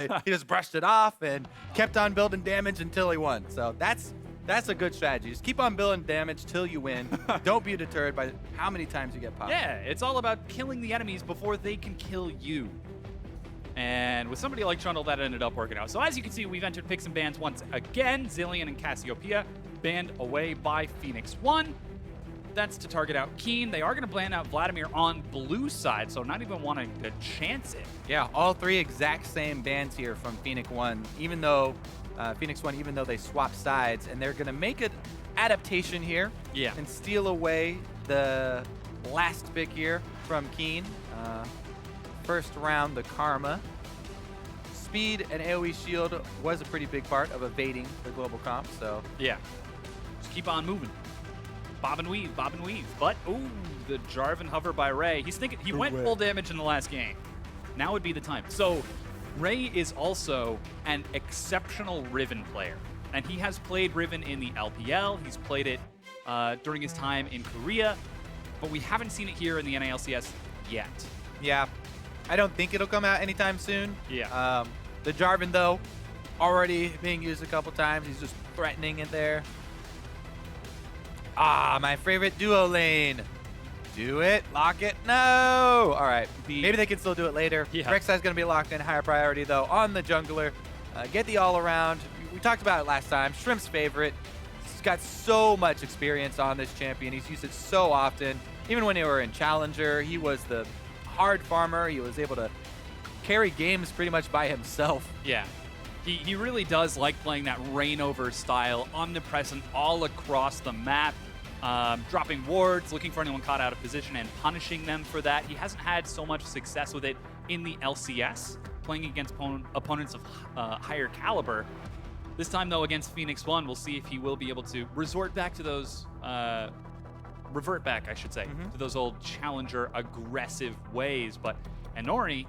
he just brushed it off and kept on building damage until he won. So that's a good strategy. Just keep on building damage till you win. Don't be deterred by how many times you get popped. Yeah, it's all about killing the enemies before they can kill you. And with somebody like Trundle, that ended up working out. So as you can see, we've entered picks and bans once again. Zillion and Cassiopeia banned away by Phoenix1. That's to target out Keen. They are going to ban out Vladimir on blue side, so not even wanting to chance it. Yeah, all three exact same bans here from Phoenix1, even though Phoenix1, even though they swap sides, and they're going to make an adaptation here and steal away the last pick here from Keen. First round, the Karma. Speed and AoE shield was a pretty big part of evading the global comp, so. Yeah, just keep on moving. Bob and weave, bob and weave. But, ooh, the Jarvan hover by Ray. He's thinking, he went full damage in the last game. Now would be the time. So, Ray is also an exceptional Riven player. And he has played Riven in the LPL. He's played it during his time in Korea. But we haven't seen it here in the NALCS yet. Yeah, I don't think it'll come out anytime soon. Yeah. The Jarvan, though, already being used a couple times. He's just threatening it there. Ah, my favorite duo lane. Do it. Lock it. No. All right. Maybe they can still do it later. Yeah. Rek'Sai's going to be locked in. Higher priority, though, on the jungler. Get the all-around. We talked about it last time. Shrimp's favorite. He's got so much experience on this champion. He's used it so often. Even when they were in Challenger, he was the hard farmer. He was able to carry games pretty much by himself. Yeah. He really does like playing that Reignover style, omnipresent all across the map. Dropping wards, looking for anyone caught out of position and punishing them for that. He hasn't had so much success with it in the LCS, playing against opponents of higher caliber. This time, though, against Phoenix1, we'll see if he will be able to revert back, I should say, to those old challenger aggressive ways. But Anori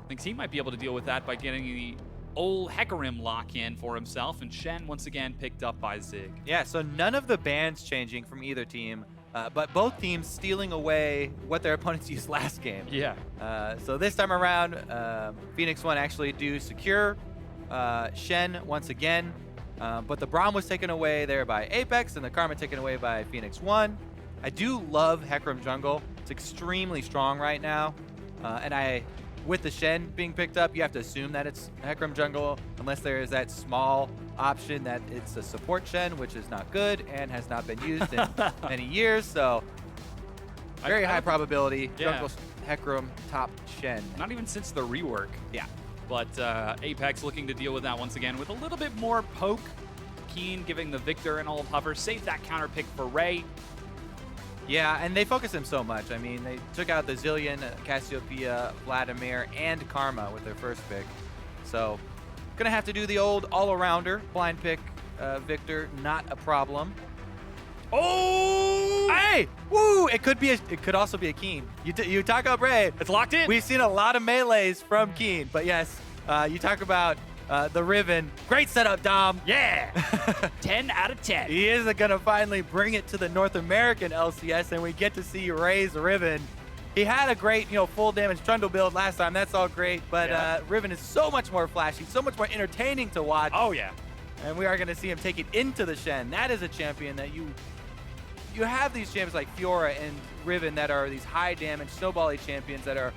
thinks he might be able to deal with that by getting the old Hecarim lock-in for himself, and Shen once again picked up by Zig. Yeah, so none of the bans changing from either team, but both teams stealing away what their opponents used last game. Yeah. So this time around, Phoenix1 actually do secure Shen once again, but the Braum was taken away there by APX, and the Karma taken away by Phoenix1. I do love Hecarim jungle. It's extremely strong right now, and with the Shen being picked up, you have to assume that it's Hecarim jungle, unless there is that small option that it's a support Shen, which is not good and has not been used in many years. So very high probability jungle Hecarim top Shen. Not even since the rework. Yeah. But Apex looking to deal with that once again with a little bit more poke. Keen giving the Victor an old hover. Save that counter pick for Ray. Yeah, and they focus him so much. I mean, they took out the Zillion, Cassiopeia, Vladimir, and Karma with their first pick. So, gonna have to do the old all-arounder, blind pick Victor, not a problem. Oh! Hey! Woo! It could also be a Keen. You talk about Ray. It's locked in. We've seen a lot of melees from Keen, but yes, you talk about the Riven. Great setup, Dom. Yeah! 10 out of 10. He is going to finally bring it to the North American LCS, and we get to see Ray's Riven. He had a great, full damage Trundle build last time. That's all great, but Riven is so much more flashy, so much more entertaining to watch. Oh, yeah. And we are going to see him take it into the Shen. That is a champion that you have these champions like Fiora and Riven that are these high damage snowbally champions that are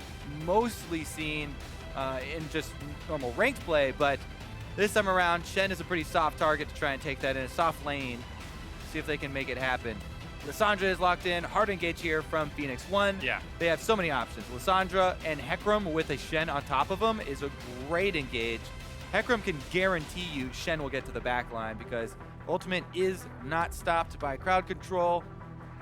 mostly seen in just normal ranked play, but this time around, Shen is a pretty soft target to try and take that in a soft lane. See if they can make it happen. Lissandra is locked in. Hard engage here from Phoenix1. Yeah. They have so many options. Lissandra and Hecarim with a Shen on top of them is a great engage. Hecarim can guarantee you Shen will get to the back line because ultimate is not stopped by crowd control.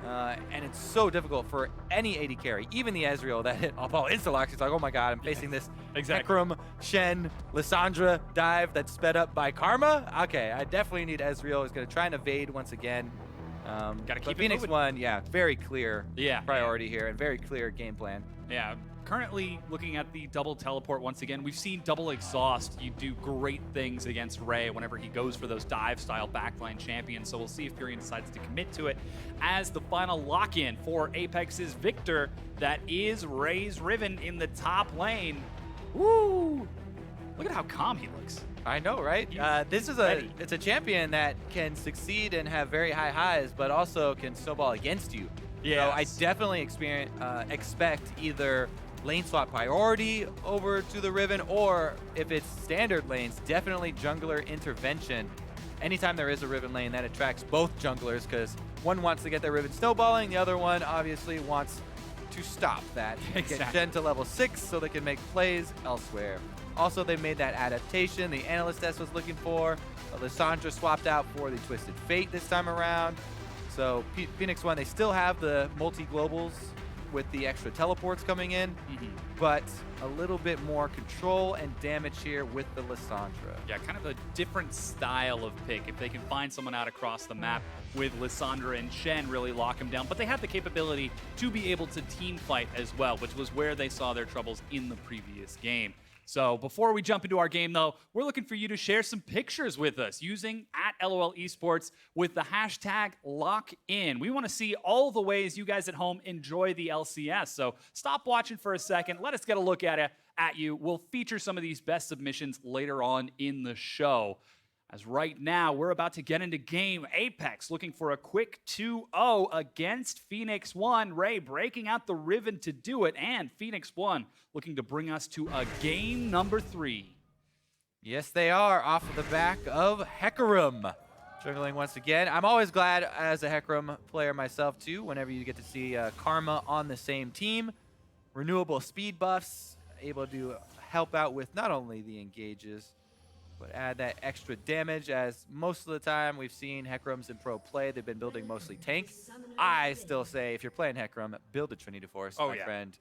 And it's so difficult for any AD carry, even the Ezreal that hit all insta-locks. It's like, oh my god, I'm facing this Hecarim, Shen, Lissandra dive that's sped up by Karma. Okay, I definitely need Ezreal. He's going to try and evade once again. Gotta keep Phoenix1, yeah, very clear priority here and very clear game plan. Yeah, currently looking at the double teleport once again. We've seen double exhaust. You do great things against Ray whenever he goes for those dive-style backline champions. So we'll see if Furion decides to commit to it as the final lock-in for Apex's Victor. That is Ray's Riven in the top lane. Woo! Look at how calm he looks. I know, right? This is ready. it's a champion that can succeed and have very high highs, but also can snowball against you. So I definitely expect either lane swap priority over to the Riven, or if it's standard lanes, definitely jungler intervention. Anytime there is a Riven lane, that attracts both junglers because one wants to get their Riven snowballing, the other one obviously wants to stop that. Exactly. Get Shen to level 6 so they can make plays elsewhere. Also, they made that adaptation the Analyst S was looking for. Lissandra swapped out for the Twisted Fate this time around. So Phoenix1, they still have the multi-globals with the extra teleports coming in, but a little bit more control and damage here with the Lissandra. Yeah, kind of a different style of pick. If they can find someone out across the map with Lissandra and Shen, really lock him down. But they have the capability to be able to team fight as well, which was where they saw their troubles in the previous game. So before we jump into our game, though, we're looking for you to share some pictures with us using @LOL eSports with the hashtag #LockIn. We want to see all the ways you guys at home enjoy the LCS. So stop watching for a second. Let us get a look at you. We'll feature some of these best submissions later on in the show. As right now, we're about to get into game. APX looking for a quick 2-0 against Phoenix1. Ray breaking out the Riven to do it, and Phoenix1 looking to bring us to a game number 3. Yes, they are, off of the back of Hecarim. Juggling once again. I'm always glad as a Hecarim player myself, too, whenever you get to see Karma on the same team. Renewable speed buffs, able to help out with not only the engages, but add that extra damage, as most of the time we've seen Hecarims in pro play. They've been building mostly tank. I still say if you're playing Hecarim, build a Trinity Force, my friend.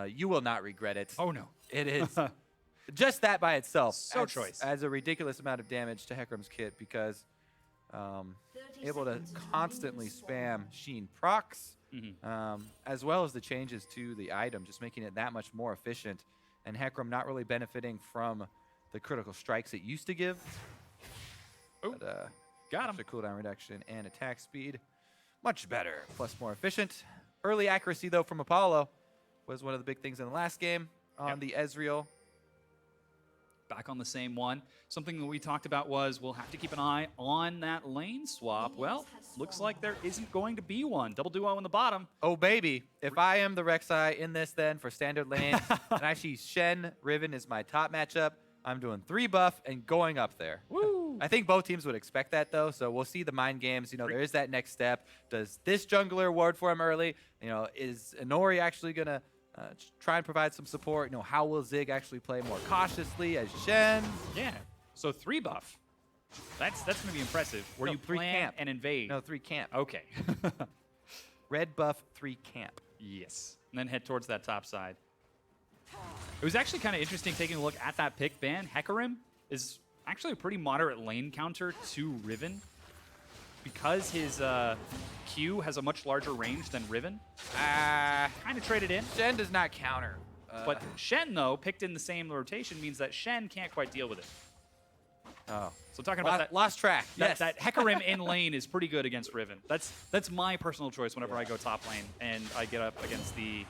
You will not regret it. Oh, no. It is just that by itself. So choice. Adds a ridiculous amount of damage to Hecarim's kit because able to constantly spam Sheen procs, as well as the changes to the item, just making it that much more efficient. And Hecarim not really benefiting from the critical strikes it used to give. But, got him. The cooldown reduction and attack speed, much better, plus more efficient. Early accuracy, though, from Apollo was one of the big things in the last game on the Ezreal. Back on the same one. Something that we talked about was we'll have to keep an eye on that lane swap. Well, looks like there isn't going to be one. Double duo in the bottom. Oh, baby. If I am the Rek'Sai in this, then, for standard lane, and actually Shen Riven is my top matchup, I'm doing 3 buff and going up there. Woo! I think both teams would expect that, though, so we'll see the mind games. You know, there is that next step. Does this jungler ward for him early? You know, is Inori actually going to try and provide some support? You know, how will Zig actually play more cautiously as Shen? Yeah. So 3 buff. That's going to be impressive. Where No, you 3 plan camp. and invade. No, 3 camp. Okay. Red buff, 3 camp. Yes. And then head towards that top side. It was actually kind of interesting taking a look at that pick ban. Hecarim is actually a pretty moderate lane counter to Riven. Because his Q has a much larger range than Riven. Kind of traded in. Shen does not counter. But Shen, though, picked in the same rotation means that Shen can't quite deal with it. Oh. So talking about that. Lost track. Yes. That Hecarim in lane is pretty good against Riven. That's my personal choice whenever I go top lane and I get up against the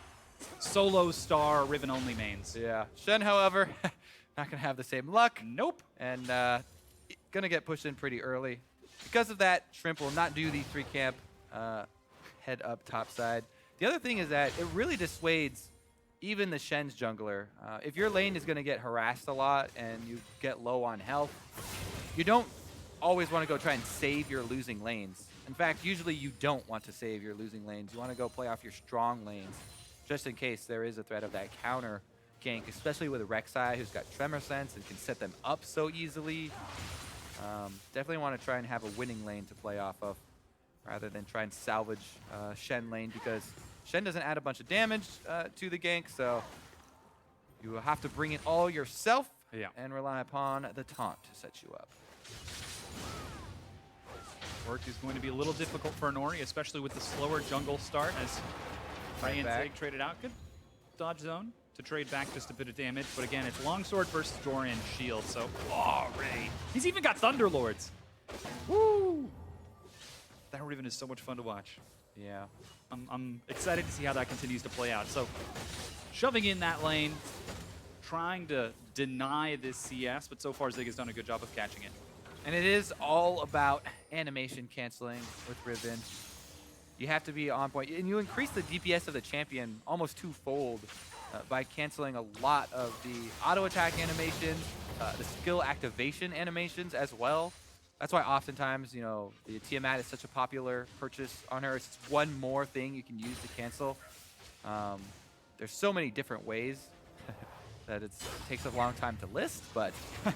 solo star Riven only mains. Yeah. Shen, however, not going to have the same luck. Nope. And going to get pushed in pretty early. Because of that, Shrimp will not do the 3 camp head up top side. The other thing is that it really dissuades even the Shen's jungler. If your lane is going to get harassed a lot and you get low on health, you don't always want to go try and save your losing lanes. In fact, usually you don't want to save your losing lanes. You want to go play off your strong lanes, just in case there is a threat of that counter gank, especially with a Rek'Sai who's got Tremor Sense and can set them up so easily. Definitely want to try and have a winning lane to play off of, rather than try and salvage Shen lane, because Shen doesn't add a bunch of damage to the gank, so you will have to bring it all yourself and rely upon the taunt to set you up. Work is going to be a little difficult for Inori, especially with the slower jungle start, as Ray and Zig traded out. Good dodge zone to trade back just a bit of damage, but again, it's Longsword versus Dorian Shield, so, Ray. He's even got Thunderlords. Woo! That Riven is so much fun to watch. Yeah. I'm excited to see how that continues to play out. So, shoving in that lane, trying to deny this CS, but so far Zig has done a good job of catching it. And it is all about animation canceling with Riven. You have to be on point. And you increase the DPS of the champion almost twofold by canceling a lot of the auto attack animations, the skill activation animations as well. That's why oftentimes, you know, the Tiamat is such a popular purchase on her. It's one more thing you can use to cancel. There's so many different ways that it takes a long time to list, but you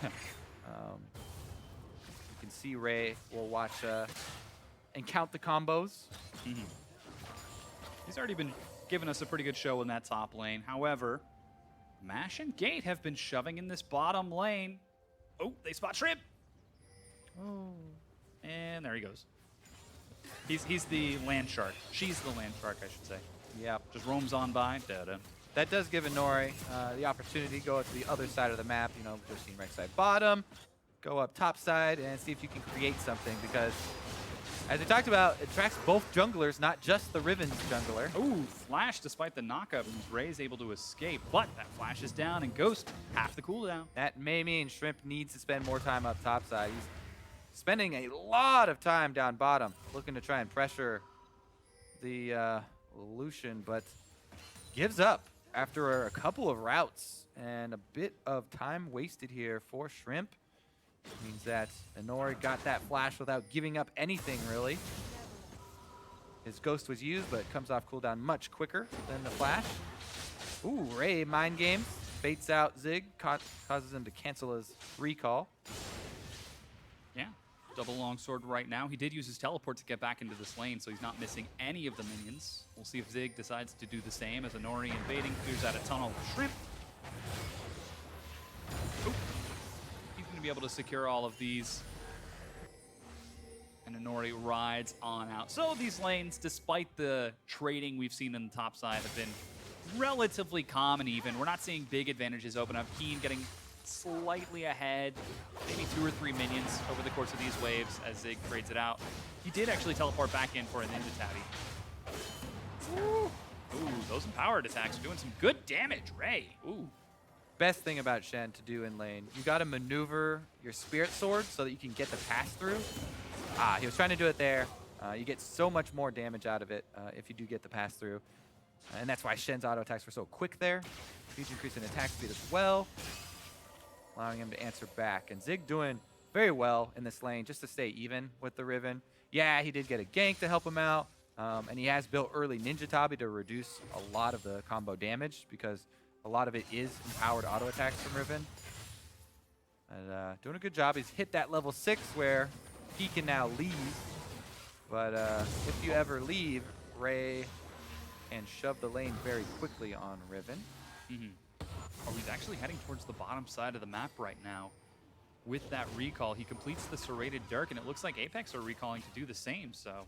can see Ray will watch and count the combos. Mm-hmm. He's already been giving us a pretty good show in that top lane. However, Mash and Gate have been shoving in this bottom lane. Oh, they spot Shrimp. Oh. And there he goes. He's the land shark. She's the land shark, I should say. Yep. Just roams on by. Da-da. That does give Inori the opportunity to go to the other side of the map. You know, just seeing right side bottom, go up top side, and see if you can create something. Because, as we talked about, it tracks both junglers, not just the Riven's jungler. Ooh, flash despite the knockup, and Ray's able to escape. But that flash is down, and Ghost half the cooldown. That may mean Shrimp needs to spend more time up top side. He's spending a lot of time down bottom, looking to try and pressure the Lucian, but gives up after a couple of routes and a bit of time wasted here for Shrimp. Means that Inori got that flash without giving up anything, really. His Ghost was used, but comes off cooldown much quicker than the flash. Ooh, Ray mind game, baits out Zig, causes him to cancel his recall. Yeah, double longsword right now. He did use his teleport to get back into this lane, so he's not missing any of the minions. We'll see if Zig decides to do the same as Inori invading, clears out a tunnel with Shrimp. Oop. He's going to be able to secure all of these. And Inori rides on out. So these lanes, despite the trading we've seen in the top side, have been relatively calm and even. We're not seeing big advantages open up. Keen getting slightly ahead, maybe 2 or 3 minions over the course of these waves as Zig trades it out. He did actually teleport back in for an Ninja Tabby. Ooh, those empowered attacks are doing some good damage, Ray. Ooh. Best thing about Shen to do in lane, you got to maneuver your Spirit Sword so that you can get the pass-through. He was trying to do it there. You get so much more damage out of it if you do get the pass-through. And that's why Shen's auto attacks were so quick there. Huge increase in attack speed as well, allowing him to answer back. And Zig doing very well in this lane just to stay even with the Riven. Yeah, he did get a gank to help him out. And he has built early Ninja Tabi to reduce a lot of the combo damage because a lot of it is empowered auto attacks from Riven. And doing a good job. He's hit that level 6 where he can now leave. But if you ever leave, Ray can shove the lane very quickly on Riven. Mm-hmm. Oh, he's actually heading towards the bottom side of the map right now. With that recall, he completes the Serrated Dirk, and it looks like Apex are recalling to do the same, so.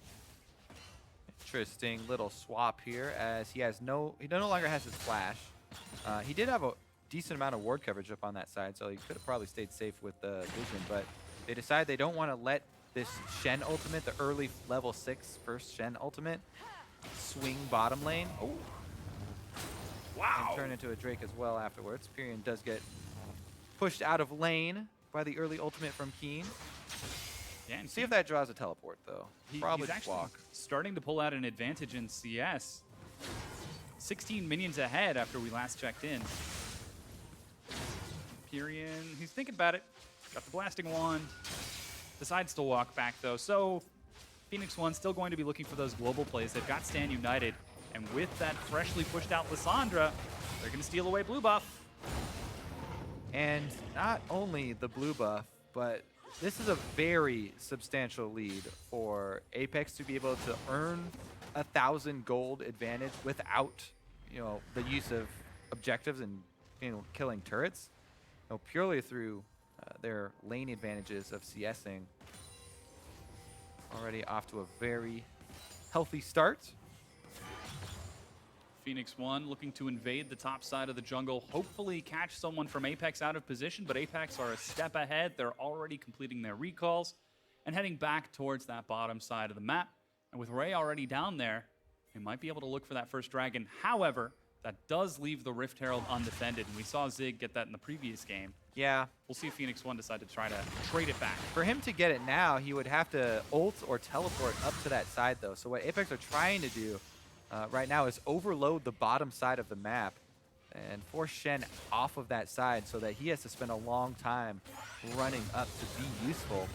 Interesting little swap here as he no longer has his flash. He did have a decent amount of ward coverage up on that side, so he could have probably stayed safe with the vision, but they decide they don't want to let this Shen ultimate, the early level 6 first Shen ultimate, swing bottom lane. Oh. Wow. And turn into a Drake as well afterwards. Pyrion does get pushed out of lane by the early ultimate from Keen. Yeah, and see if that draws a teleport, though. Probably he's actually walk. Starting to pull out an advantage in CS. 16 minions ahead after we last checked in. Pyrion, he's thinking about it. Got the blasting wand. Decides to walk back, though. So Phoenix1 still going to be looking for those global plays. They've got Stand United. And with that freshly pushed out Lissandra, they're going to steal away blue buff. And not only the blue buff, but this is a very substantial lead for Apex to be able to earn 1,000 gold advantage without, the use of objectives and killing turrets. Purely through their lane advantages of CSing. Already off to a very healthy start. Phoenix1 looking to invade the top side of the jungle, hopefully catch someone from Apex out of position, but Apex are a step ahead. They're already completing their recalls and heading back towards that bottom side of the map. And with Ray already down there, they might be able to look for that first dragon. However, That does leave the Rift Herald undefended, and we saw Zig get that in the previous game. Yeah. We'll see if Phoenix1 decide to try to trade it back. For him to get it now, he would have to ult or teleport up to that side, though. So what APX are trying to do right now is overload the bottom side of the map and force Shen off of that side so that he has to spend a long time running up to be useful.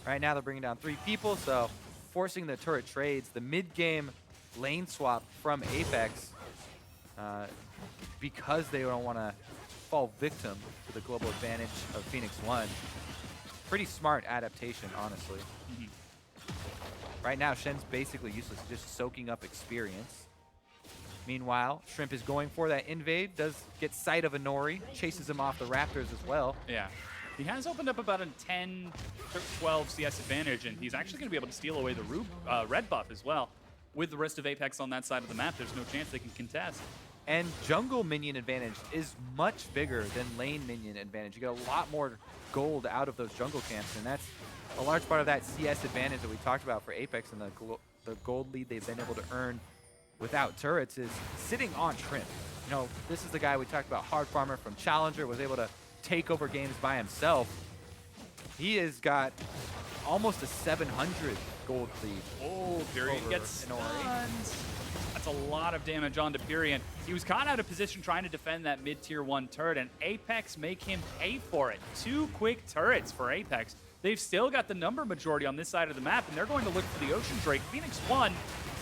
Right now, they're bringing down 3 people, so forcing the turret trades. The mid-game lane swap from APX because they don't want to fall victim to the global advantage of Phoenix1. Pretty smart adaptation, honestly. Right now, Shen's basically useless, just soaking up experience. Meanwhile, Shrimp is going for that invade, does get sight of a Nori, chases him off the Raptors as well. Yeah. He has opened up about a 10, 12 CS advantage, and he's actually going to be able to steal away the red buff as well. With the rest of Apex on that side of the map, there's no chance they can contest. And jungle minion advantage is much bigger than lane minion advantage. You get a lot more gold out of those jungle camps, and that's a large part of that CS advantage that we talked about for Apex and the gold lead they've been able to earn without turrets is sitting on Shrimp. You know, this is the guy we talked about, hard farmer from Challenger, was able to take over games by himself. He has got almost a 700 gold lead. Oh, Pyrian gets stunned. That's a lot of damage onto Pyrian. He was caught out of position trying to defend that mid-tier 1 turret, and Apex make him pay for it. 2 quick turrets for Apex. They've still got the number majority on this side of the map, and they're going to look for the Ocean Drake. Phoenix1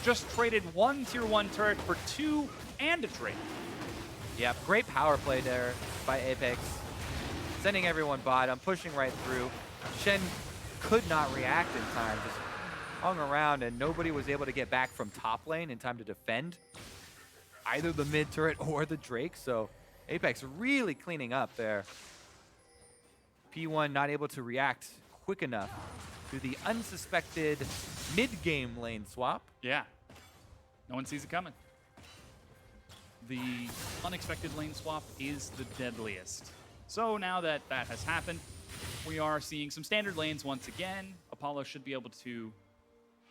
just traded 1 tier 1 turret for 2 and a trade. Yeah, great power play there by Apex. Sending everyone bottom, pushing right through. Shen could not react in time, just hung around, and nobody was able to get back from top lane in time to defend either the mid turret or the Drake, so Apex really cleaning up there. P1 not able to react quick enough to the unsuspected mid-game lane swap. Yeah, no one sees it coming. The unexpected lane swap is the deadliest. So now that that has happened, we are seeing some standard lanes once again. Apollo should be able to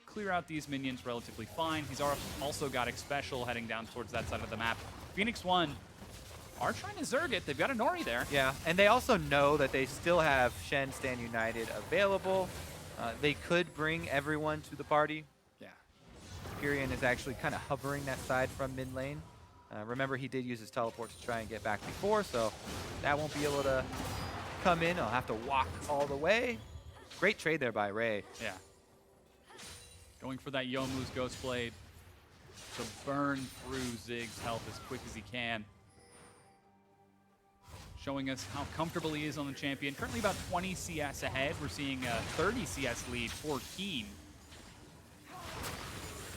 clear out these minions relatively fine. He's also got X Special heading down towards that side of the map. Phoenix1 are trying to Zerg it. They've got a Nori there. Yeah, and they also know that they still have Shen Stand United available. They could bring everyone to the party. Yeah. Pyrian is actually kind of hovering that side from mid lane. Remember, he did use his teleport to try and get back before, so that won't be able to come in. I'll have to walk all the way. Great trade there by Ray. Yeah. Going for that Youmuu's Ghost Blade to burn through Zig's health as quick as he can. Showing us how comfortable he is on the champion. Currently about 20 CS ahead. We're seeing a 30 CS lead for Keen.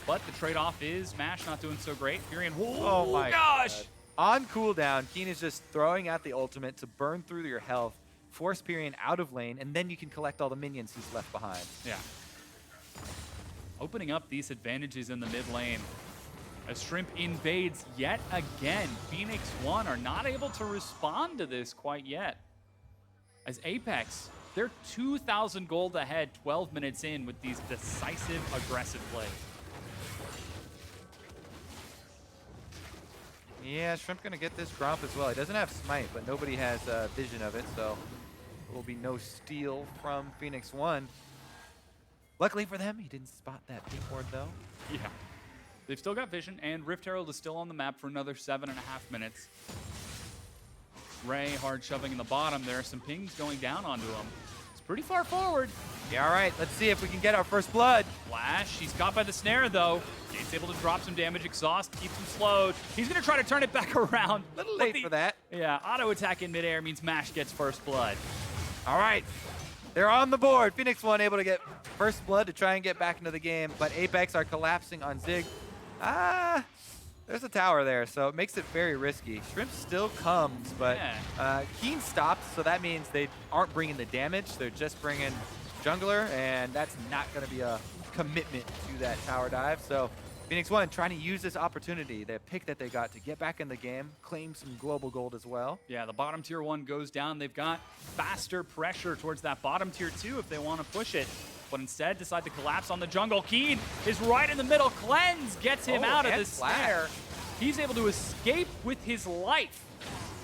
But the trade-off is Mash not doing so great. Pyrian, oh my gosh! God. On cooldown, Keen is just throwing out the ultimate to burn through your health, force Pyrian out of lane, and then you can collect all the minions he's left behind. Yeah. Opening up these advantages in the mid lane. As Shrimp invades yet again, Phoenix1 are not able to respond to this quite yet. As Apex, they're 2,000 gold ahead 12 minutes in with these decisive, aggressive plays. Yeah, Shrimp gonna get this Gromp as well. He doesn't have Smite, but nobody has vision of it, so there will be no steal from Phoenix1. Luckily for them, he didn't spot that pink ward though. Yeah. They've still got vision, and Rift Herald is still on the map for another 7.5 minutes. Ray hard shoving in the bottom. There are some pings going down onto him. It's pretty far forward. Yeah, all right, let's see if we can get our first blood. Flash, he's caught by the snare though. He's able to drop some damage. Exhaust keeps him slowed. He's gonna try to turn it back around. A little late for that. Yeah, auto attack in midair means Mash gets first blood. All right, they're on the board. Phoenix1 able to get first blood to try and get back into the game, but Apex are collapsing on Zig. There's a tower there, so it makes it very risky. Shrimp still comes, but Keen stops, so that means they aren't bringing the damage. They're just bringing jungler, and that's not going to be a commitment to that tower dive. So Phoenix1 trying to use this opportunity, the pick that they got to get back in the game, claim some global gold as well. Yeah, the bottom tier 1 goes down. They've got faster pressure towards that bottom tier 2 if they want to push it. But instead decide to collapse on the jungle. Keen is right in the middle. Cleanse gets him out of the snare. He's able to escape with his life,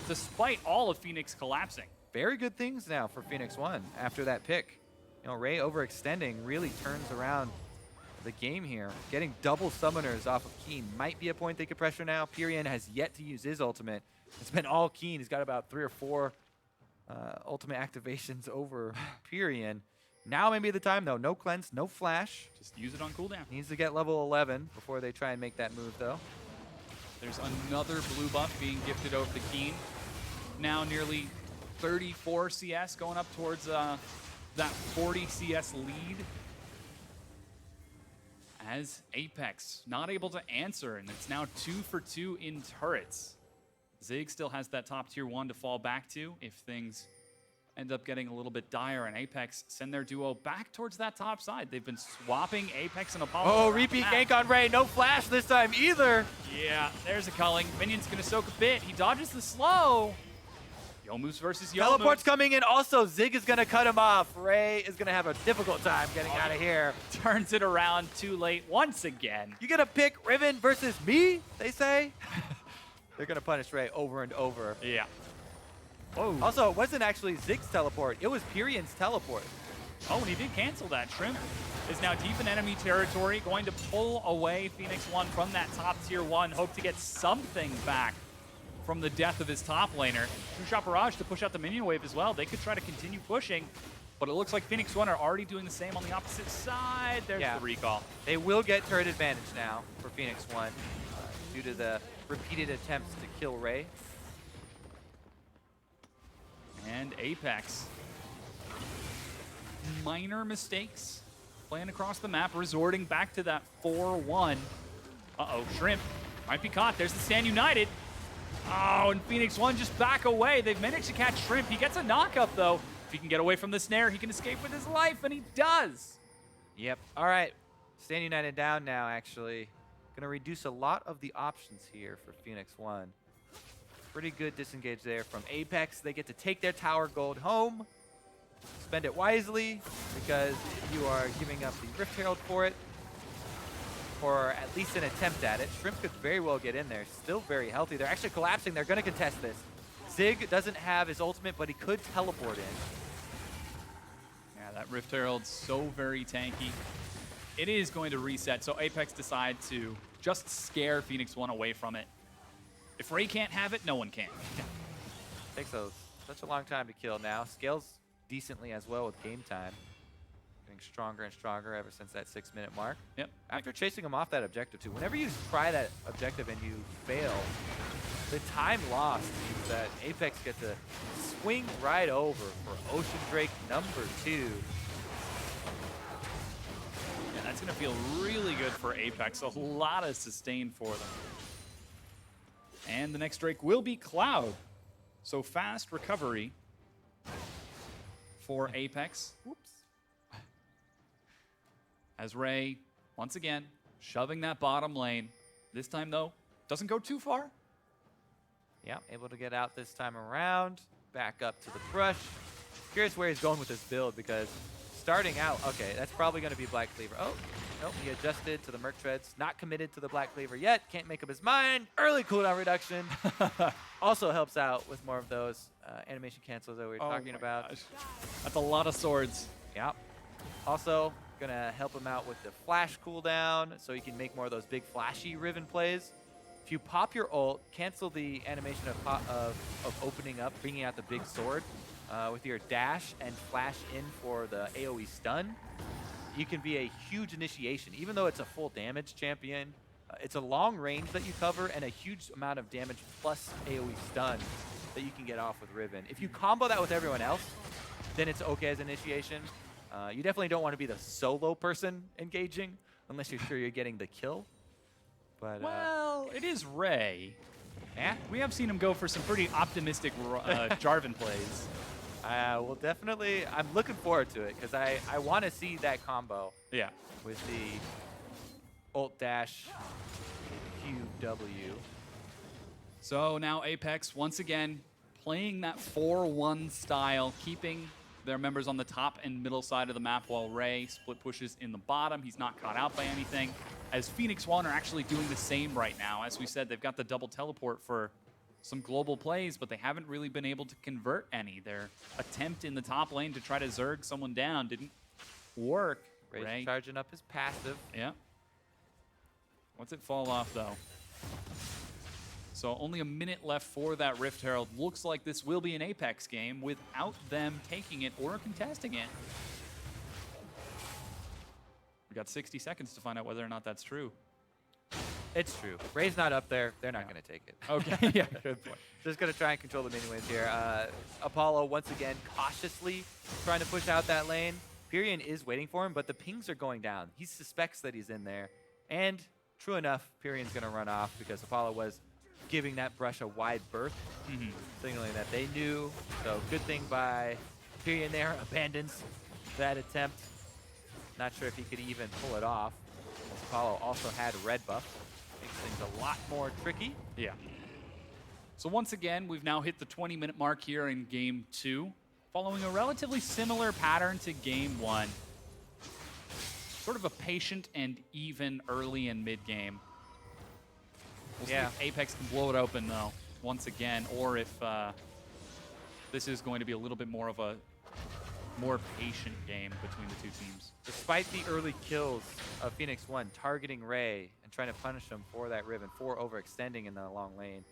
despite all of Phoenix collapsing. Very good things now for Phoenix1 after that pick. You know, Ray overextending really turns around the game here. Getting double summoners off of Keen might be a point they could pressure now. Pyrian has yet to use his ultimate. It's been all Keen. He's got about 3 or 4 ultimate activations over Pyrian. Now may be the time, though. No cleanse, no flash. Just use it on cooldown. Needs to get level 11 before they try and make that move, though. There's another blue buff being gifted over to Keen. Now nearly 34 CS, going up towards that 40 CS lead. As Apex not able to answer, and it's now 2 for 2 in turrets. Zig still has that top tier 1 to fall back to if things end up getting a little bit dire, and Apex send their duo back towards that top side. They've been swapping Apex and Apollo. Oh, repeat gank on Ray. No flash this time either. Yeah, there's a culling. Minion's gonna soak a bit. He dodges the slow. Youmuu's versus Youmuu's. Teleport's coming in. Also, Zig is going to cut him off. Ray is going to have a difficult time getting out of here. Turns it around too late once again. You going to pick Riven versus me, they say? They're going to punish Ray over and over. Yeah. Oh. Also, it wasn't actually Zig's teleport. It was Pyrian's teleport. Oh, and he did cancel that. Shrimp is now deep in enemy territory, going to pull away Phoenix1 from that top tier 1. Hope to get something back from the death of his top laner. Two-shot barrage to push out the minion wave as well. They could try to continue pushing, but it looks like Phoenix1 are already doing the same on the opposite side. There's the recall. They will get turret advantage now for Phoenix1 due to the repeated attempts to kill Ray. And Apex. Minor mistakes. Playing across the map, resorting back to that 4-1. Uh-oh, Shrimp might be caught. There's the Stand United. Oh, and Phoenix1 just back away. They've managed to catch Shrimp. He gets a knock-up, though. If he can get away from the snare, he can escape with his life, and he does. Yep. All right. Stand United down now, actually. Going to reduce a lot of the options here for Phoenix1. Pretty good disengage there from Apex. They get to take their tower gold home. Spend it wisely, because you are giving up the Rift Herald for it. Or at least an attempt at it. Shrimp could very well get in there. Still very healthy. They're actually collapsing. They're going to contest this. Zig doesn't have his ultimate, but he could teleport in. Yeah, that Rift Herald's so very tanky. It is going to reset, so Apex decide to just scare Phoenix1 away from it. If Ray can't have it, no one can. Takes such a long time to kill now. Scales decently as well with game time. Getting stronger and stronger ever since that 6-minute mark. Yep. After chasing him off that objective too, whenever you try that objective and you fail, the time lost means that Apex get to swing right over for Ocean Drake #2. Yeah, that's going to feel really good for Apex. A lot of sustain for them. And the next Drake will be Cloud. So fast recovery for Apex. Whoops. As Ray, once again, shoving that bottom lane. This time, though, doesn't go too far. Yeah, able to get out this time around. Back up to the brush. Curious where he's going with this build, because starting out, okay, that's probably going to be Black Cleaver. Oh, nope, he adjusted to the Merc Treads. Not committed to the Black Cleaver yet. Can't make up his mind. Early cooldown reduction. Also helps out with more of those animation cancels that we were talking about. Gosh. That's a lot of swords. Yep. Also, gonna help him out with the flash cooldown, so he can make more of those big flashy Riven plays. If you pop your ult, cancel the animation of opening up, bringing out the big sword with your dash and flash in for the AoE stun, you can be a huge initiation. Even though it's a full damage champion, it's a long range that you cover and a huge amount of damage plus AoE stun that you can get off with Riven. If you combo that with everyone else, then it's okay as initiation. You definitely don't want to be the solo person engaging unless you're sure you're getting the kill. But well, it is Ray. Yeah, we have seen him go for some pretty optimistic Jarvan plays. Well, definitely, I'm looking forward to it because I want to see that combo. Yeah. With the ult dash QW. So now Apex once again playing that 4-1 style, keeping their members on the top and middle side of the map while Ray split pushes in the bottom. He's not caught out by anything. As Phoenix1 are actually doing the same right now. As we said, they've got the double teleport for some global plays, but they haven't really been able to convert any. Their attempt in the top lane to try to Zerg someone down didn't work. Ray charging up his passive. Yeah. Once it fall off, though. So only a minute left for that Rift Herald. Looks like this will be an Apex game without them taking it or contesting it. We got 60 seconds to find out whether or not that's true. It's true. Ray's not up there. They're not going to take it. Okay, yeah, good point. Just going to try and control the minion waves here. Apollo, once again, cautiously trying to push out that lane. Pyrion is waiting for him, but the pings are going down. He suspects that he's in there. And true enough, Pyrion's going to run off because Apollo was giving that brush a wide berth, signaling that they knew. So good thing by Pyrion there, abandons that attempt. Not sure if he could even pull it off. Apollo also had red buff. Makes things a lot more tricky. Yeah. So once again, we've now hit the 20-minute mark here in Game 2, following a relatively similar pattern to Game 1. Sort of a patient and even early and mid-game. We'll see if Apex can blow it open, though, once again, or if this is going to be a little bit more of a more patient game between the two teams. Despite the early kills of Phoenix1 targeting Ray and trying to punish him for that Riven, for overextending in the long lane,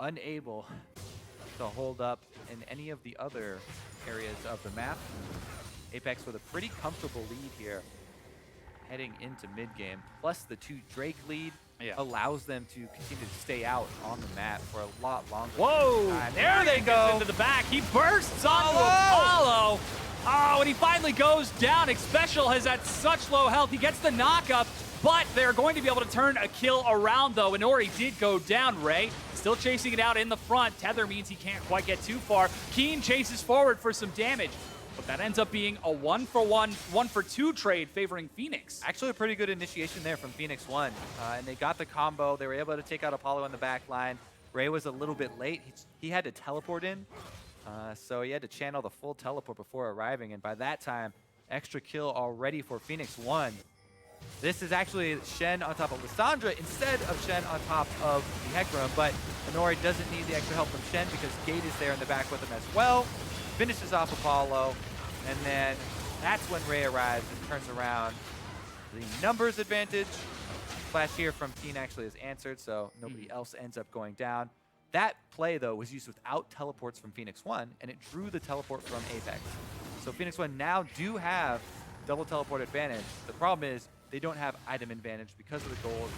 unable to hold up in any of the other areas of the map. Apex with a pretty comfortable lead here heading into mid-game, plus the 2 Drake lead allows them to continue to stay out on the map for a lot longer. Whoa! There they go! Into the back. He bursts onto Apollo. Oh, and he finally goes down. Xpecial has at such low health. He gets the knock-up, but they're going to be able to turn a kill around, though. Inori did go down, Ray. Still chasing it out in the front. Tether means he can't quite get too far. Keen chases forward for some damage. But that ends up being a 1-for-1, 1-for-2 trade favoring Phoenix. Actually a pretty good initiation there from Phoenix1. And they got the combo. They were able to take out Apollo in the back line. Ray was a little bit late. He had to teleport in. So he had to channel the full teleport before arriving. And by that time, extra kill already for Phoenix1. This is actually Shen on top of Lissandra instead of Shen on top of the Hecarim. But Inori doesn't need the extra help from Shen because Gate is there in the back with him as well. Finishes off Apollo, and then that's when Ray arrives and turns around. The numbers advantage. Flash here from Keen actually is answered, so nobody else ends up going down. That play, though, was used without teleports from Phoenix1, and it drew the teleport from Apex. So Phoenix1 now do have double teleport advantage. The problem is they don't have item advantage because of the gold,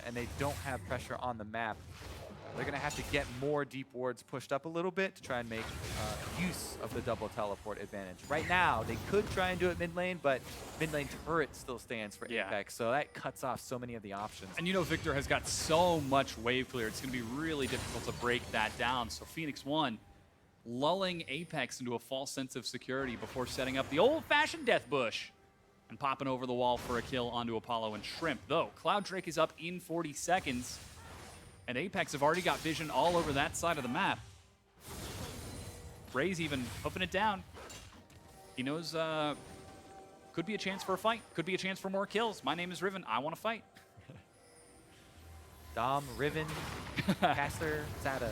and they don't have pressure on the map. They're going to have to get more deep wards pushed up a little bit to try and make use of the double teleport advantage. Right now, they could try and do it mid lane, but mid lane turret still stands for Apex, so that cuts off so many of the options. And you know Victor has got so much wave clear, it's going to be really difficult to break that down. So Phoenix1 lulling Apex into a false sense of security before setting up the old-fashioned death bush and popping over the wall for a kill onto Apollo and Shrimp. Though, Cloud Drake is up in 40 seconds. And Apex have already got vision all over that side of the map. Ray's even hoofing it down. He knows could be a chance for a fight. Could be a chance for more kills. My name is Riven. I want to fight. Dom, Riven, Caster, Zada.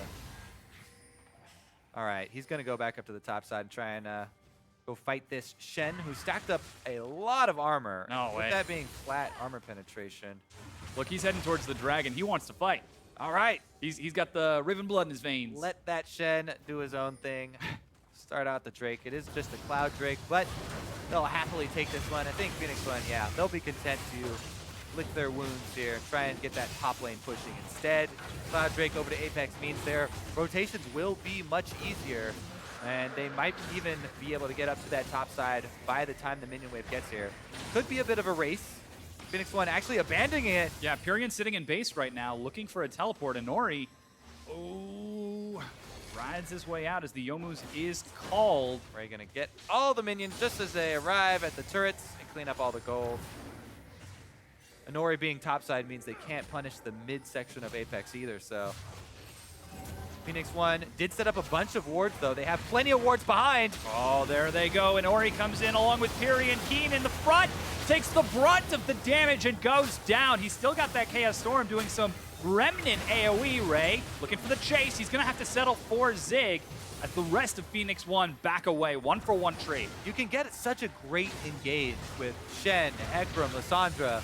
All right, he's going to go back up to the top side and try and go fight this Shen, who stacked up a lot of armor. No way. With that being flat armor penetration. Look, he's heading towards the dragon. He wants to fight. All right. He's got the Riven blood in his veins. Let that Shen do his own thing. Start out the Drake. It is just a Cloud Drake, but they'll happily take this one. I think Phoenix1, yeah, they'll be content to lick their wounds here, try and get that top lane pushing. Instead, Cloud Drake over to Apex means their rotations will be much easier, and they might even be able to get up to that top side by the time the minion wave gets here. Could be a bit of a race. Phoenix1 actually abandoning it. Yeah, Pyrion sitting in base right now, looking for a teleport. And Nori, rides his way out as the Youmu's is called. Ray gonna get all the minions just as they arrive at the turrets and clean up all the gold. Inori being topside means they can't punish the mid section of Apex either, so Phoenix1 did set up a bunch of wards, though. They have plenty of wards behind. Oh, there they go. And Ori comes in along with Piri and Keen in the front. Takes the brunt of the damage and goes down. He's still got that Chaos Storm doing some remnant AoE. Ray looking for the chase. He's going to have to settle for Zig as the rest of Phoenix1 back away. 1-for-1 trade. You can get such a great engage with Shen, Ekram, Lissandra,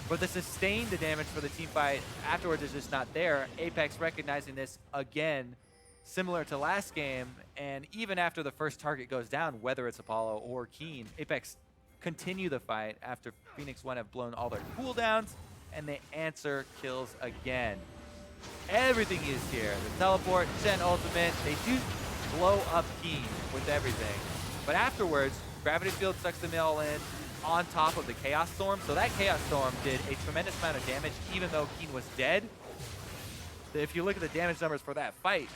but the sustained damage for the team fight afterwards is just not there. Apex recognizing this again, similar to last game, and even after the first target goes down, whether it's Apollo or Keen, Apex continue the fight after Phoenix1 have blown all their cooldowns, and they answer kills again. Everything is here. The teleport, Shen ultimate, they do blow up Keen with everything. But afterwards, Gravity Field sucks them all in on top of the Chaos Storm. So that Chaos Storm did a tremendous amount of damage even though Keen was dead. If you look at the damage numbers for that fight,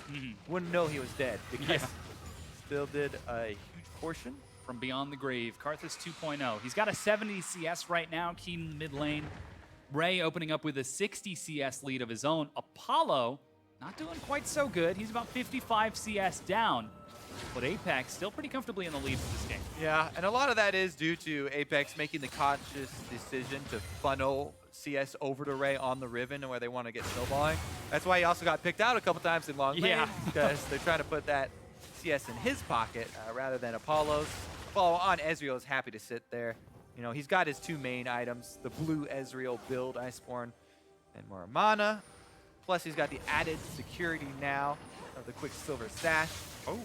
wouldn't know he was dead because still did a huge portion. From beyond the grave, Karthus 2.0. He's got a 70 CS right now, Keen in the mid lane. Ray opening up with a 60 CS lead of his own. Apollo not doing quite so good. He's about 55 CS down. But Apex still pretty comfortably in the lead for this game. Yeah, and a lot of that is due to Apex making the conscious decision to funnel CS over to Ray on the Riven where they want to get snowballing. That's why he also got picked out a couple times in long lane because they're trying to put that CS in his pocket rather than Apollo's. Apollo on Ezreal is happy to sit there. You know, he's got his two main items, the blue Ezreal build, Iceborne, and more mana. Plus, he's got the added security now of the Quicksilver Sash. Oh.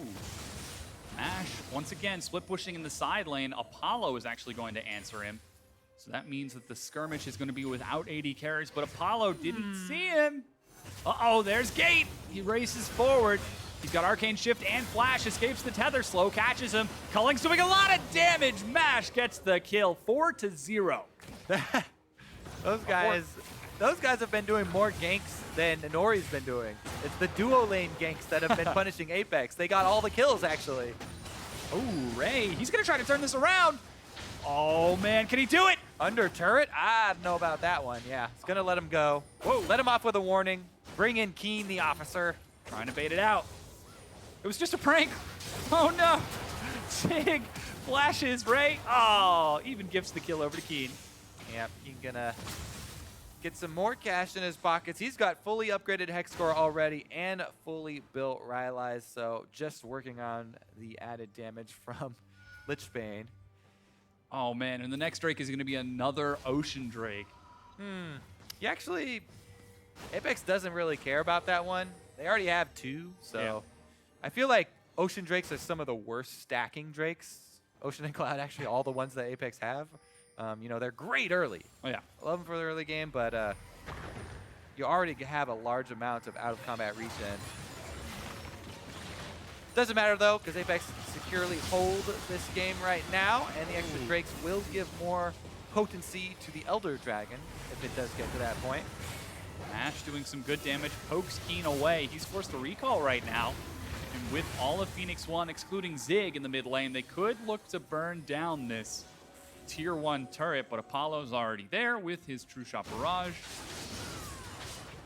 Ash, once again, split pushing in the side lane. Apollo is actually going to answer him. So that means that the skirmish is going to be without AD carries, but Apollo didn't see him. Uh-oh, there's Gate. He races forward. He's got Arcane Shift and Flash, escapes the tether, slow catches him. Culling's doing a lot of damage. Mash gets the kill, 4-0. Those guys have been doing more ganks than Nori's been doing. It's the duo lane ganks that have been punishing Apex. They got all the kills, actually. Oh, Ray, he's gonna try to turn this around. Oh man, can he do it? Under turret? I don't know about that one, yeah. It's gonna let him go. Whoa, let him off with a warning. Bring in Keen, the officer. Trying to bait it out. It was just a prank. Oh no. Sig flashes Ray. Oh, even gives the kill over to Keen. Yep, he's gonna get some more cash in his pockets. He's got fully upgraded Hex Score already and fully built Rylai's, so just working on the added damage from Lichbane. Oh man, and the next Drake is gonna be another Ocean Drake. You actually, Apex doesn't really care about that one. They already have two, so I feel like Ocean Drakes are some of the worst stacking Drakes. Ocean and Cloud, actually, all the ones that Apex have. You know, they're great early. Oh yeah. I love them for the early game, but you already have a large amount of out-of-combat regen. Doesn't matter, though, because Apex securely hold this game right now, and the extra Drakes will give more potency to the Elder Dragon if it does get to that point. Ash doing some good damage, pokes Keen away. He's forced to recall right now. And with all of Phoenix1, excluding Zig in the mid lane, they could look to burn down this tier 1 turret, but Apollo's already there with his True Shot Barrage.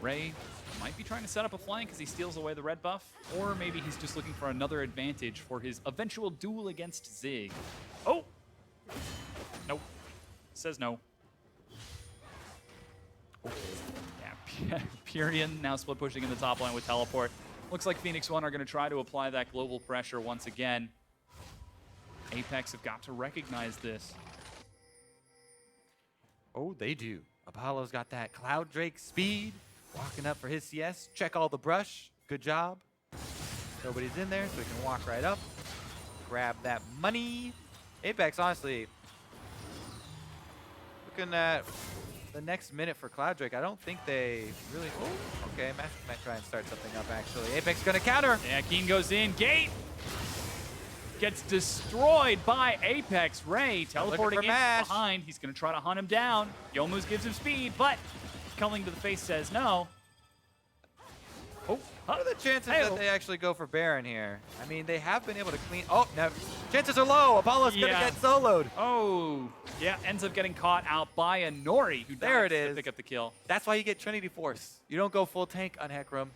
Ray might be trying to set up a flank as he steals away the red buff, or maybe he's just looking for another advantage for his eventual duel against Zig. Oh! Nope. Says no. Yeah, Purian now split pushing in the top lane with teleport. Looks like Phoenix1 are going to try to apply that global pressure once again. Apex have got to recognize this. Oh, they do. Apollo's got that Cloud Drake speed. Walking up for his CS. Check all the brush. Good job. Nobody's in there, so he can walk right up. Grab that money. Apex, honestly, looking at the next minute for Cloud Drake, I don't think they really... Oh, okay. Master might try and start something up, actually. Apex going to counter. Yeah, Keen goes in. Gate gets destroyed by Apex. Ray teleporting in behind. He's going to try to hunt him down. Yomu's gives him speed, but Culling to the face says no. Oh, what are the chances that they actually go for Baron here? I mean, they have been able to clean... Oh, no. Chances are low. Apollo's going to get soloed. Oh, yeah. Ends up getting caught out by a Nori, who dies to pick up the kill. That's why you get Trinity Force. You don't go full tank on Hecarim.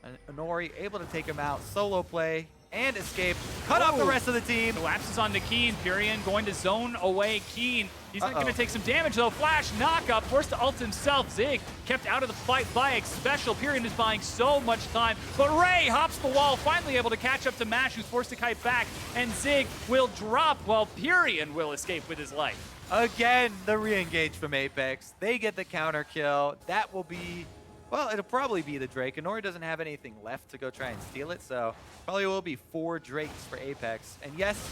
And Inori able to take him out, solo play, and escape. Cut off the rest of the team. Collapses onto Keen. Pyrian going to zone away Keen. He's going to take some damage though. Flash, knock-up, forced to ult himself. Zig kept out of the fight by Xpecial. Pyrian is buying so much time, but Ray hops the wall, finally able to catch up to Mash, who's forced to kite back, and Zig will drop while Pyrian will escape with his life. Again, the re-engage from Apex. They get the counter kill. That will be, well, it'll probably be the Drake. Inori doesn't have anything left to go try and steal it, so probably will be 4 Drakes for Apex. And yes,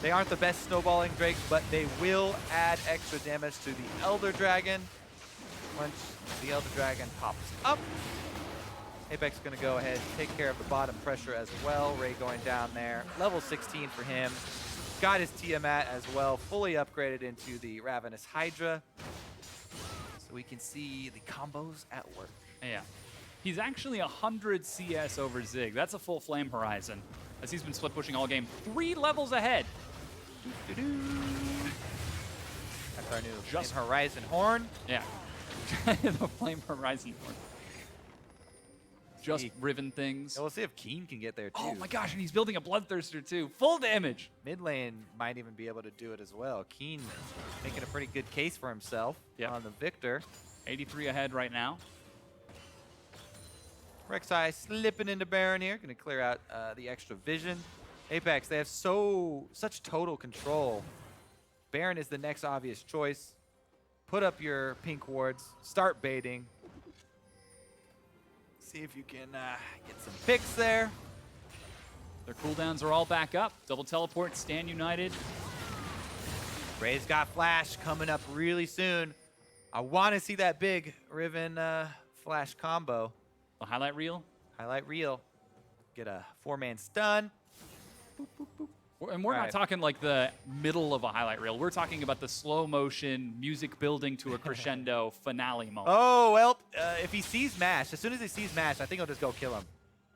they aren't the best snowballing Drakes, but they will add extra damage to the Elder Dragon. Once the Elder Dragon pops up, Apex is going to go ahead and take care of the bottom pressure as well. Ray going down there. Level 16 for him. Got his Tiamat as well, fully upgraded into the Ravenous Hydra. So we can see the combos at work. Yeah. He's actually 100 CS over Zig. That's a full Flame Horizon, as he's been split pushing all game. 3 levels ahead. That's our new Flame Horizon Horn. Yeah. The Flame Horizon Horn. Just Riven things. Yeah, we'll see if Keen can get there too. Oh my gosh, and he's building a Bloodthirster too. Full damage. Mid lane might even be able to do it as well. Keen making a pretty good case for himself on the Victor. 83 ahead right now. Rek'Sai slipping into Baron here. Going to clear out the extra vision. Apex, they have such total control. Baron is the next obvious choice. Put up your pink wards. Start baiting. See if you can get some picks there. Their cooldowns are all back up. Double teleport, stand united. Ray's got Flash coming up really soon. I want to see that big Riven Flash combo. A highlight reel. Highlight reel. Get a 4-man stun. Boop, boop, boop. And we're not talking like the middle of a highlight reel. We're talking about the slow motion music building to a crescendo finale moment. Oh, well, if he sees Mash, as soon as he sees Mash, I think he'll just go kill him.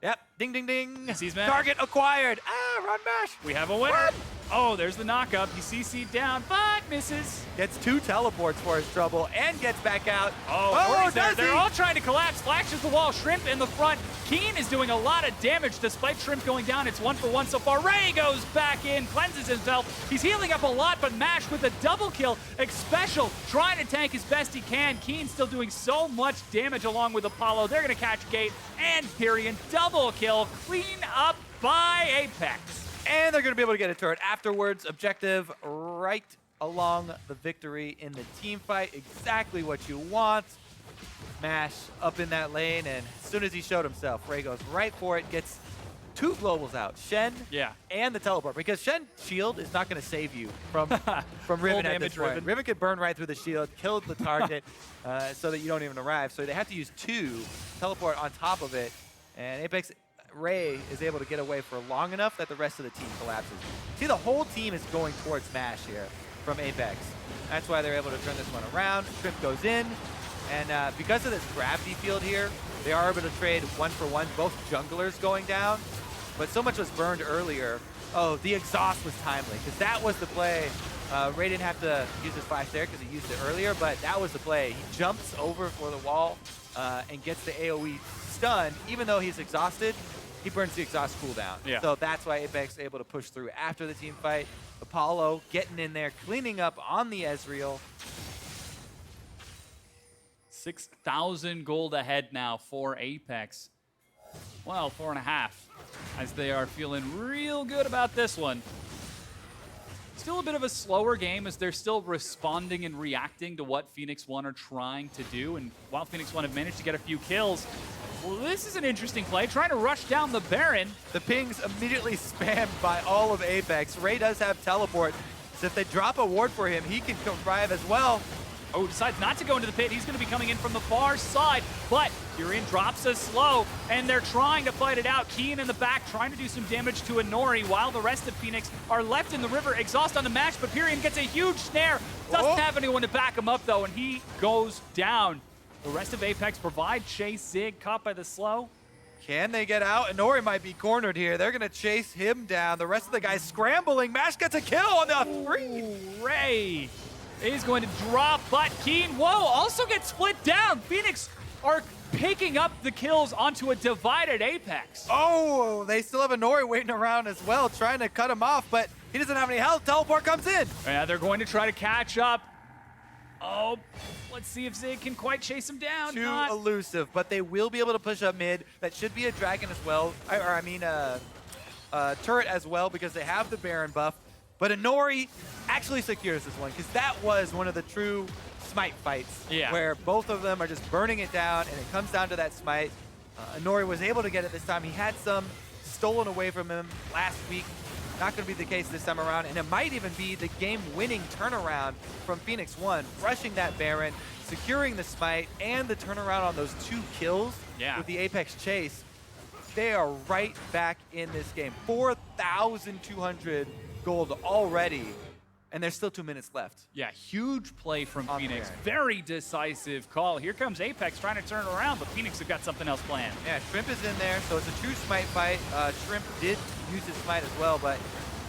Yep, ding, ding, ding. Sees Mash. Target acquired. Run Mash. We have a winner. Run. Oh, there's the knock-up. He CC'd down, but misses. Gets 2 teleports for his trouble and gets back out. Oh, they're all trying to collapse. Flashes the wall. Shrimp in the front. Keen is doing a lot of damage despite Shrimp going down. It's 1-for-1 so far. Ray goes back in, cleanses himself. He's healing up a lot, but Mash with a double kill. Xpecial trying to tank as best he can. Keen still doing so much damage along with Apollo. They're going to catch Gate and Pyrian. Double kill. Clean up by Apex. And they're going to be able to get a turret afterwards. Objective right along the victory in the team fight. Exactly what you want. Mash up in that lane, and as soon as he showed himself, Ray goes right for it, gets 2 globals out. Shen and the teleport, because Shen's shield is not going to save you from Riven at this point. Riven could burn right through the shield, kill the target so that you don't even arrive. So they have to use 2 teleport on top of it, and Apex Ray is able to get away for long enough that the rest of the team collapses. See, the whole team is going towards Mash here from Apex. That's why they're able to turn this one around. Shrimp goes in, and because of this gravity field here, they are able to trade 1-for-1, both junglers going down. But so much was burned earlier. Oh, the exhaust was timely, because that was the play. Ray didn't have to use his flash there because he used it earlier, but that was the play. He jumps over for the wall and gets the AoE stun. Even though he's exhausted, he burns the exhaust cooldown. So that's why Apex is able to push through after the team fight. Apollo getting in there, cleaning up on the Ezreal. 6,000 gold ahead now for Apex. Well, 4.5, as they are feeling real good about this one. Still a bit of a slower game as they're still responding and reacting to what Phoenix1 are trying to do. And while Phoenix1 have managed to get a few kills, well, this is an interesting play, trying to rush down the Baron. The pings immediately spammed by all of Apex. Ray does have teleport, so if they drop a ward for him, he can survive as well. Oh, decides not to go into the pit. He's going to be coming in from the far side, but Pyrian drops a slow, and they're trying to fight it out. Keen in the back trying to do some damage to Inori while the rest of Phoenix are left in the river. Exhaust on the match, but Pyrian gets a huge snare. Doesn't have anyone to back him up, though, and he goes down. The rest of Apex provide chase. Zig caught by the slow. Can they get out? Inori might be cornered here. They're going to chase him down. The rest of the guys scrambling. Mash gets a kill on the 3. Ray is going to drop, but Keen, whoa, also gets split down. Phoenix are picking up the kills onto a divided Apex. Oh, they still have a Nori waiting around as well, trying to cut him off, but he doesn't have any health. Teleport comes in. Yeah, they're going to try to catch up. Oh, let's see if Zig can quite chase him down. Too Not. elusive, but they will be able to push up mid. That should be a dragon as well, turret as well, because they have the Baron buff. But Nori actually secures this one, because that was one of the true smite fights, where both of them are just burning it down, and it comes down to that smite. Nori was able to get it this time. He had some stolen away from him last week. Not going to be the case this time around, and it might even be the game-winning turnaround from Phoenix1, rushing that Baron, securing the smite, and the turnaround on those 2 kills with the Apex chase. They are right back in this game. 4,200 gold already, and there's still 2 minutes left. Yeah, huge play from Phoenix. Very decisive call. Here comes Apex trying to turn around, but Phoenix have got something else planned. Yeah, Shrimp is in there, so it's a true smite fight. Shrimp did use his smite as well, but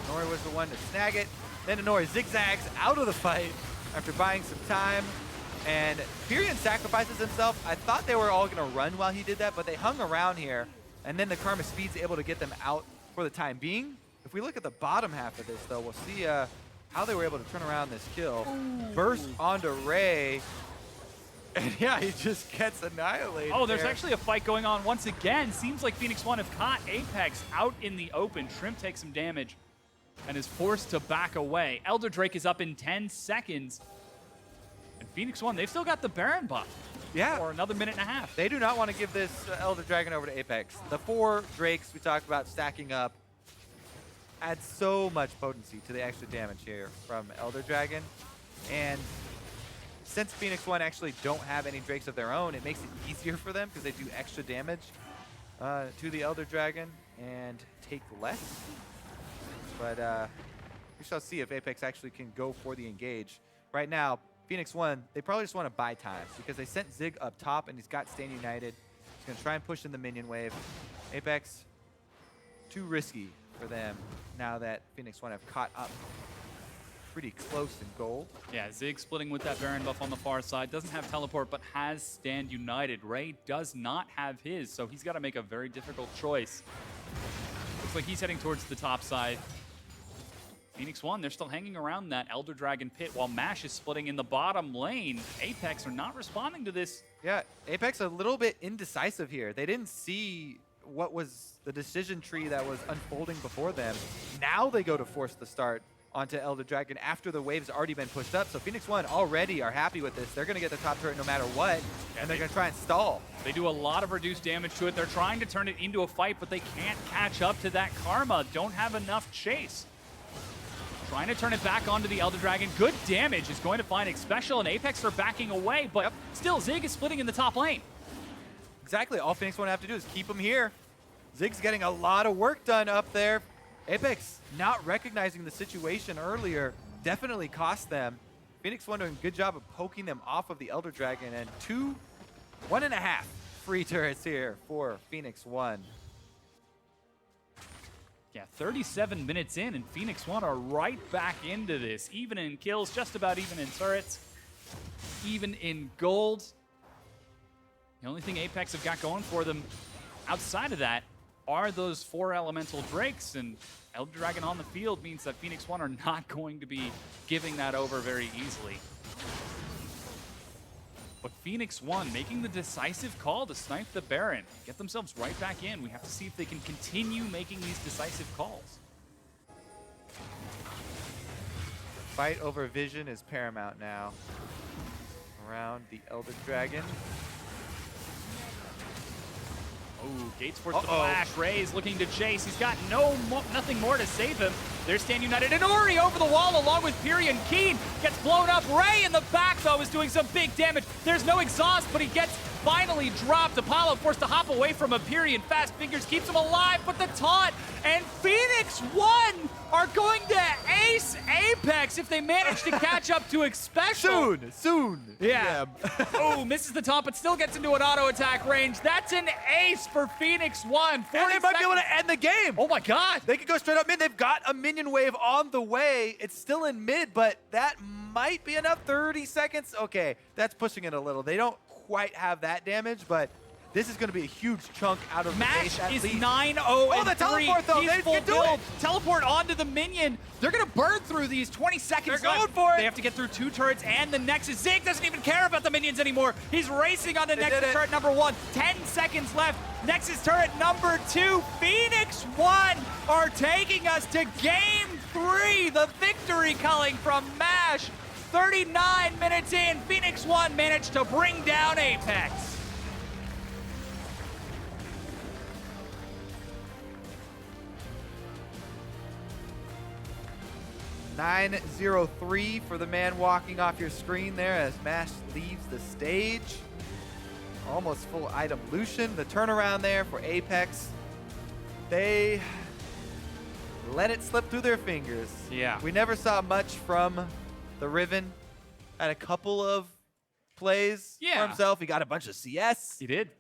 Nori was the one to snag it. Then Nori zigzags out of the fight after buying some time, and Pyrion sacrifices himself. I thought they were all going to run while he did that, but they hung around here, and then the Karma Speed's able to get them out for the time being. If we look at the bottom half of this, though, we'll see how they were able to turn around this kill. Ooh. Burst onto Ray. And yeah, he just gets annihilated. Oh, there's actually a fight going on once again. Seems like Phoenix1 have caught Apex out in the open. Shrimp takes some damage and is forced to back away. Elder Drake is up in 10 seconds. And Phoenix1, they've still got the Baron buff. Yeah. For another minute and a half. They do not want to give this Elder Dragon over to Apex. The 4 Drakes we talked about stacking up adds so much potency to the extra damage here from Elder Dragon. And since Phoenix1 actually don't have any Drakes of their own, it makes it easier for them because they do extra damage to the Elder Dragon and take less. But we shall see if Apex actually can go for the engage. Right now, Phoenix1, they probably just want to buy time because they sent Zig up top and he's got Stand United. He's going to try and push in the minion wave. Apex, too risky for them now that Phoenix1 have caught up pretty close in goal. Yeah, Zig splitting with that Baron buff on the far side. Doesn't have teleport, but has Stand United. Ray does not have his, so he's got to make a very difficult choice. Looks like he's heading towards the top side. Phoenix1, they're still hanging around that Elder Dragon pit while MASH is splitting in the bottom lane. Apex are not responding to this. Yeah, Apex a little bit indecisive here. They didn't see what was the decision tree that was unfolding before them. Now they go to force the start onto Elder Dragon after the wave's already been pushed up. So Phoenix1 already are happy with this. They're going to get the top turret no matter what, and they're going to try and stall. They do a lot of reduced damage to it. They're trying to turn it into a fight, but they can't catch up to that Karma. Don't have enough chase. Trying to turn it back onto the Elder Dragon. Good damage is going to find Xpecial, and Apex are backing away, but still Zig is splitting in the top lane. Exactly. All Phoenix1 have to do is keep him here. Zig's getting a lot of work done up there. Apex not recognizing the situation earlier definitely cost them. Phoenix1 doing a good job of poking them off of the Elder Dragon, and 1.5 free turrets here for Phoenix1. Yeah, 37 minutes in, and Phoenix1 are right back into this. Even in kills, just about even in turrets, even in gold. The only thing Apex have got going for them outside of that are those 4 elemental Drakes, and Elder Dragon on the field means that Phoenix1 are not going to be giving that over very easily. But Phoenix1 making the decisive call to snipe the Baron, get themselves right back in. We have to see if they can continue making these decisive calls. Fight over vision is paramount now around the Elder Dragon. Oh, Gates forced the flash. Ray is looking to chase. He's got nothing more to save him. There's Stand United, and Ori over the wall along with Pyrion. Keen gets blown up. Ray in the back, though, is doing some big damage. There's no exhaust, but he gets finally dropped. Apollo forced to hop away from a Pyrion. Fast Fingers keeps him alive, but the taunt, and Phoenix1 are going to ace Apex if they manage to catch up to Xpecial. Soon. Yeah. Oh, misses the taunt, but still gets into an auto attack range. That's an ace for Phoenix1. And they might be able to end the game. Oh my God. They could go straight up mid. They've got a minion wave on the way. It's still in mid, but that might be enough. 30 seconds. Okay, that's pushing it a little. They don't quite have that damage, but This is going to be a huge chunk out of Mash the base at is least. 9-0 Oh, and the 3. teleport, though. He's They full can do build. it. Teleport onto the minion. They're going to burn through these 20 seconds They're left. going for it. They have to get through 2 turrets and the Nexus. Zig doesn't even care about the minions anymore. He's racing on the Nexus turret number 1. 10 seconds left. Nexus turret number 2. Phoenix1 are taking us to game 3. The victory calling from Mash. 39 minutes in, Phoenix1 managed to bring down APX. 9-0-3 for the man walking off your screen there as Mash leaves the stage. Almost full item Lucian. The turnaround there for Apex. They let it slip through their fingers. Yeah. We never saw much from the Riven. Had a couple of plays for himself. He got a bunch of CS. He did.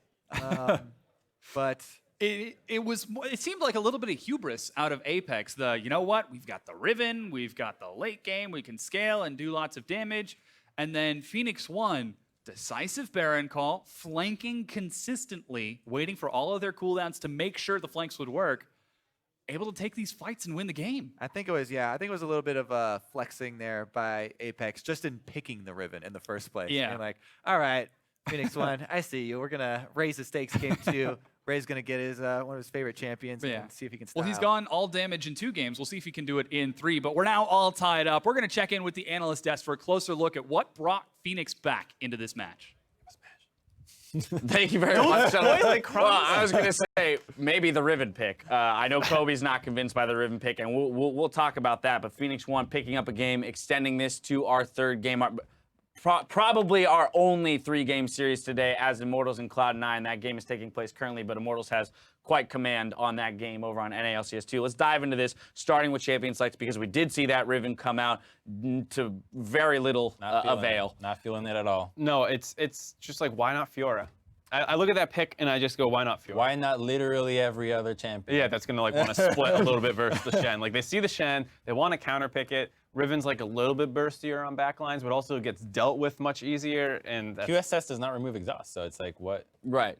But It seemed like a little bit of hubris out of Apex. You know what? We've got the Riven, we've got the late game, we can scale and do lots of damage. And then Phoenix1, decisive Baron call, flanking consistently, waiting for all of their cooldowns to make sure the flanks would work, able to take these fights and win the game. I think it was a little bit of flexing there by Apex just in picking the Riven in the first place. Yeah. And like, all right, Phoenix1, I see you. We're going to raise the stakes game 2. Ray's going to get his one of his favorite champions and see if he can style. Well, he's gone all damage in 2 games. We'll see if he can do it in 3. But we're now all tied up. We're going to check in with the analyst desk for a closer look at what brought Phoenix back into this match. Thank you very much. Well, I was going to say maybe the Riven pick. I know Kobe's not convinced by the Riven pick, and we'll talk about that. But Phoenix1 picking up a game, extending this to our 3rd game. Probably our only 3-game series today as Immortals and Cloud9. That game is taking place currently, but Immortals has quite command on that game over on NA LCS 2. Let's dive into this, starting with Champion Selects, because we did see that Riven come out to very little avail. Not feeling it at all. No, it's just like, why not Fiora? I look at that pick and I just go, why not Fiora? Why not literally every other champion? Yeah, that's gonna like want to split a little bit versus the Shen. Like they see the Shen, they want to counter pick it. Riven's like a little bit burstier on backlines, but also gets dealt with much easier. And that's... QSS does not remove exhaust, so it's like what? Right.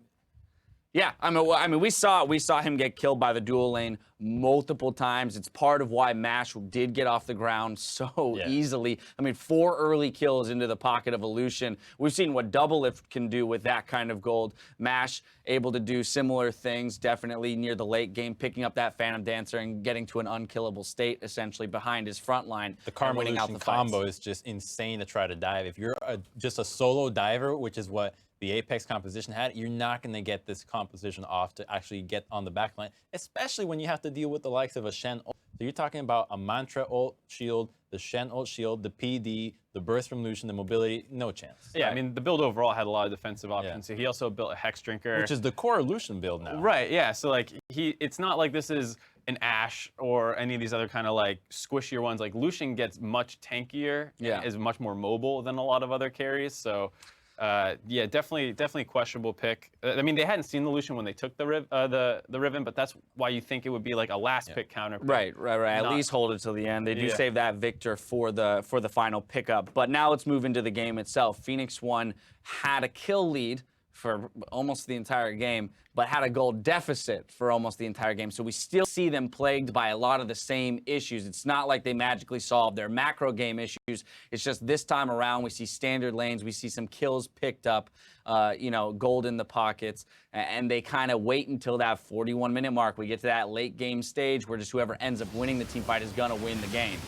Yeah, I mean, we saw him get killed by the dual lane multiple times. It's part of why Mash did get off the ground so easily. I mean, 4 early kills into the pocket of Illusion. We've seen what Double Lift can do with that kind of gold. Mash able to do similar things, definitely near the late game, picking up that Phantom Dancer and getting to an unkillable state, essentially, behind his front line. The Karma winning out Illusion the combo fights. is just insane to try to dive. If you're just a solo diver, which is what the Apex composition had, you're not going to get this composition off to actually get on the backline, especially when you have to deal with the likes of a Shen ult. So you're talking about a Mantra ult shield, the Shen ult shield, the PD, the burst from Lucian, the mobility, no chance. Yeah, I mean, the build overall had a lot of defensive options. So he also built a Hex Drinker. Which is the core Lucian build now. Right, yeah. So like it's not like this is an Ashe or any of these other kind of like squishier ones. Like Lucian gets much tankier, is much more mobile than a lot of other carries. So yeah, definitely questionable pick. I mean, they hadn't seen the Lucian when they took the Riven, but that's why you think it would be like a last pick counter pick. Right. At least hold it till the end. They do save that Victor for the final pickup. But now let's move into the game itself. Phoenix1 had a kill lead for almost the entire game, but had a goal deficit for almost the entire game. So we still see them plagued by a lot of the same issues. It's not like they magically solved their macro game issues. It's just this time around, we see standard lanes, we see some kills picked up, gold in the pockets, and they kind of wait until that 41-minute mark. We get to that late game stage where just whoever ends up winning the team fight is gonna win the game.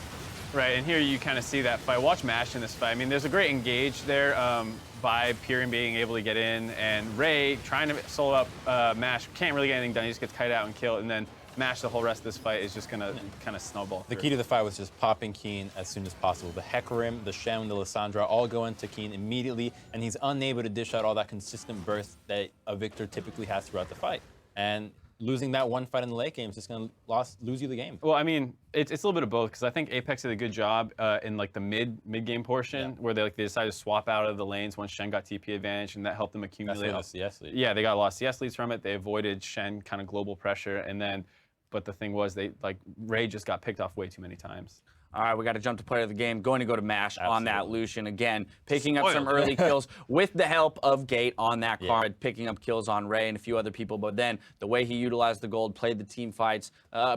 Right, and here you kind of see that fight. Watch Mash in this fight. I mean, there's a great engage there by Pyrian being able to get in, and Ray trying to solo up Mash. Can't really get anything done. He just gets kited out and killed, and then Mash the whole rest of this fight is just going to kind of snowball. The key to the fight was just popping Keen as soon as possible. The Hecarim, the Shen, the Lissandra all go into Keen immediately, and he's unable to dish out all that consistent burst that a Victor typically has throughout the fight. And losing that one fight in the late game is just going to lose you the game. Well, I mean, it's a little bit of both, because I think Apex did a good job in like the mid-game portion where they decided to swap out of the lanes once Shen got TP advantage, and that helped them accumulate. That's the CS lead. Yeah, they got a lot of CS leads from it. They avoided Shen kind of global pressure, and then, but the thing was, Ray just got picked off way too many times. All right, we got to jump to player of the game. Going to go to Mash on that Absolutely. Lucian again, picking up some early kills with the help of Gate on that card, picking up kills on Ray and a few other people. But then the way he utilized the gold, played the team fights,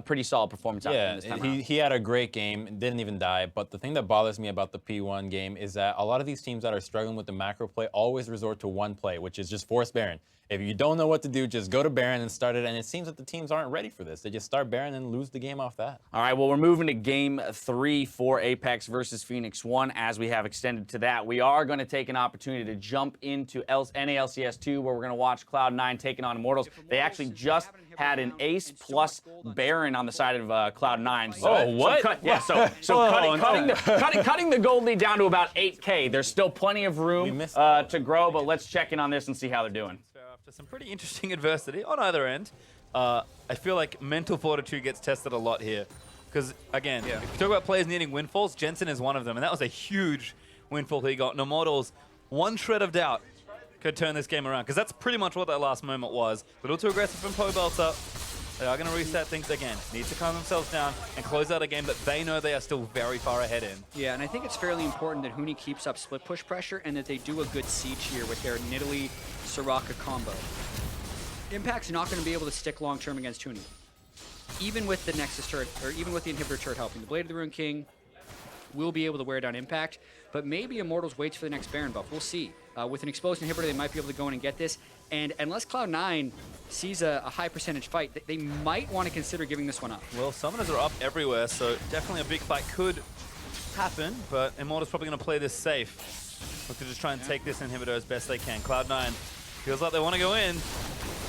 pretty solid performance out of him this time around. He had a great game, didn't even die. But the thing that bothers me about the P1 game is that a lot of these teams that are struggling with the macro play always resort to one play, which is just force Baron. If you don't know what to do, just go to Baron and start it. And it seems that the teams aren't ready for this. They just start Baron and lose the game off that. All right, well, we're moving to game 3 for APX versus Phoenix1. As we have extended to that, we are going to take an opportunity to jump into NA LCS 2, where we're going to watch Cloud9 taking on Immortals. They actually just had an ace plus Baron on the side of Cloud9. So, what? Cutting the gold lead down to about 8K. There's still plenty of room to grow, but let's check in on this and see how they're doing. After some pretty interesting adversity on either end, I feel like mental fortitude gets tested a lot here. Because, again, if you talk about players needing windfalls, Jensen is one of them, and that was a huge windfall he got. And Immortals, one shred of doubt could turn this game around, because that's pretty much what that last moment was. A little too aggressive from Pobelter. They are going to reset things again. Need to calm themselves down and close out a game that they know they are still very far ahead in. Yeah, and I think it's fairly important that Huni keeps up split push pressure and that they do a good siege here with their Nidalee Soraka combo. Impact's not going to be able to stick long term against Huni. Even with the Nexus turret, or even with the inhibitor turret helping. The Blade of the Ruined King will be able to wear down Impact, but maybe Immortals waits for the next Baron buff. We'll see. With an exposed inhibitor, they might be able to go in and get this. And unless Cloud9 sees a high percentage fight, they might want to consider giving this one up. Well, summoners are up everywhere, so definitely a big fight could happen, but Immortals probably going to play this safe. Look to just try and take this inhibitor as best they can. Cloud9 feels like they want to go in.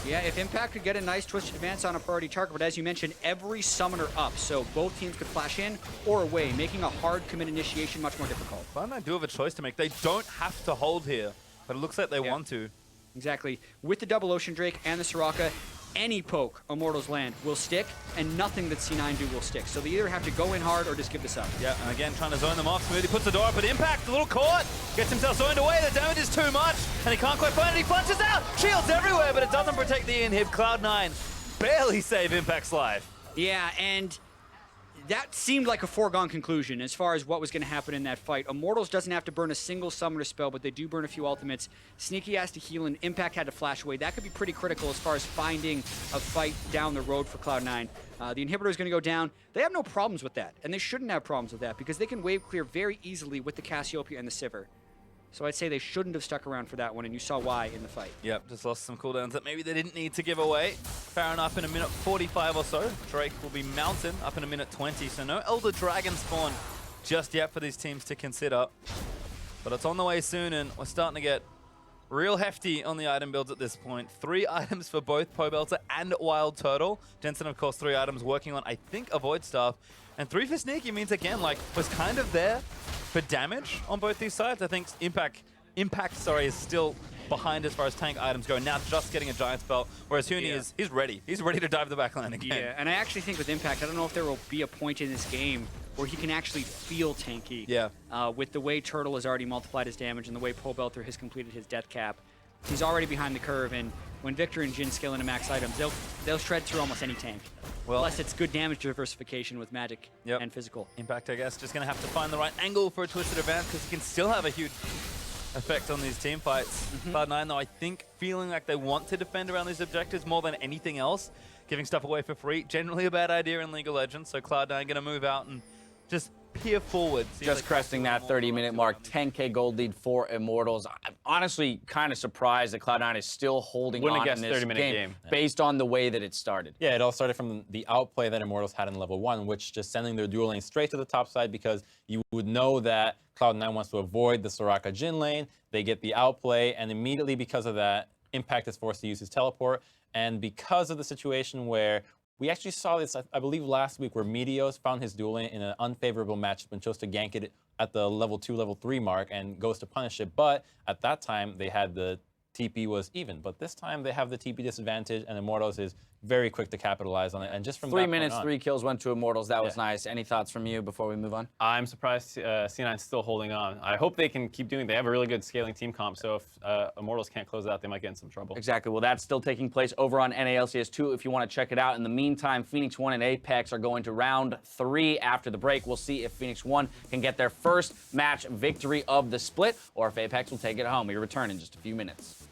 Yeah, if Impact could get a nice twisted advance on a priority target, but as you mentioned, every summoner up, so both teams could flash in or away, making a hard commit initiation much more difficult. Cloud9 do have a choice to make. They don't have to hold here, but it looks like they want to. Exactly. With the double Ocean Drake and the Soraka, any poke Immortals land will stick, and nothing that C9 do will stick. So they either have to go in hard or just give this up. Yeah, and again, trying to zone them off. Smoothie puts the door up, but Impact, a little caught. Gets himself zoned away. The damage is too much, and he can't quite find it. He flashes out. Shields everywhere, but it doesn't protect the inhib. Cloud9 barely save Impact's life. Yeah, and that seemed like a foregone conclusion as far as what was going to happen in that fight. Immortals doesn't have to burn a single summoner spell, but they do burn a few ultimates. Sneaky has to heal, and Impact had to flash away. That could be pretty critical as far as finding a fight down the road for Cloud9. The inhibitor is going to go down. They have no problems with that, and they shouldn't have problems with that because they can wave clear very easily with the Cassiopeia and the Sivir. So I'd say they shouldn't have stuck around for that one, and you saw why in the fight. Yep, just lost some cooldowns that maybe they didn't need to give away. Farron up in a minute 45 or so. Drake will be Mountain up in a minute 20, so no Elder Dragon spawn just yet for these teams to consider. But it's on the way soon, and we're starting to get real hefty on the item builds at this point. 3 items for both Pobelter and Wild Turtle. Jensen, of course, 3 items working on, I think, a Void Staff. And 3 for Sneaky means, again, like, was kind of there for damage on both these sides. I think Impact, is still behind as far as tank items go. Now just getting a Giant Spell, whereas Huni he's ready. He's ready to dive the backline again. Yeah, and I actually think with Impact, I don't know if there will be a point in this game where he can actually feel tanky. Yeah. With the way Turtle has already multiplied his damage and the way Pobelter has completed his death cap, he's already behind the curve, and when Victor and Jin scale into max items, they'll shred through almost any tank. Well, unless it's good damage diversification with magic and physical. Impact, I guess, just going to have to find the right angle for a twisted advance because he can still have a huge effect on these team fights. Cloud9, though, I think feeling like they want to defend around these objectives more than anything else. Giving stuff away for free, generally a bad idea in League of Legends, so Cloud9 going to move out and just peer forward. Just cresting that 30-minute mark, 10K gold lead for Immortals. I'm honestly kind of surprised that Cloud9 is still holding on in this game based on the way that it started. Yeah, it all started from the outplay that Immortals had in level 1, which just sending their dual lane straight to the top side because you would know that Cloud9 wants to avoid the Soraka Jhin lane. They get the outplay, and immediately because of that, Impact is forced to use his teleport. And because of the situation where we actually saw this, I believe, last week where Meteos found his duel lane in an unfavorable matchup and chose to gank it at the level 2, level 3 mark and goes to punish it. But at that time, they had the TP was even. But this time, they have the TP disadvantage, and Immortals is very quick to capitalize on it. And just from 3 that point minutes, on, 3 kills, went to Immortals. That was Yeah. nice. Any thoughts from you before we move on? I'm surprised C9's still holding on. I hope they can keep doing it. They have a really good scaling team comp, so if Immortals can't close it out, they might get in some trouble. Exactly. Well, that's still taking place over on NA LCS 2 if you want to check it out. In the meantime, Phoenix1 and APX are going to round 3 after the break. We'll see if Phoenix1 can get their first match victory of the split or if APX will take it home. We return in just a few minutes.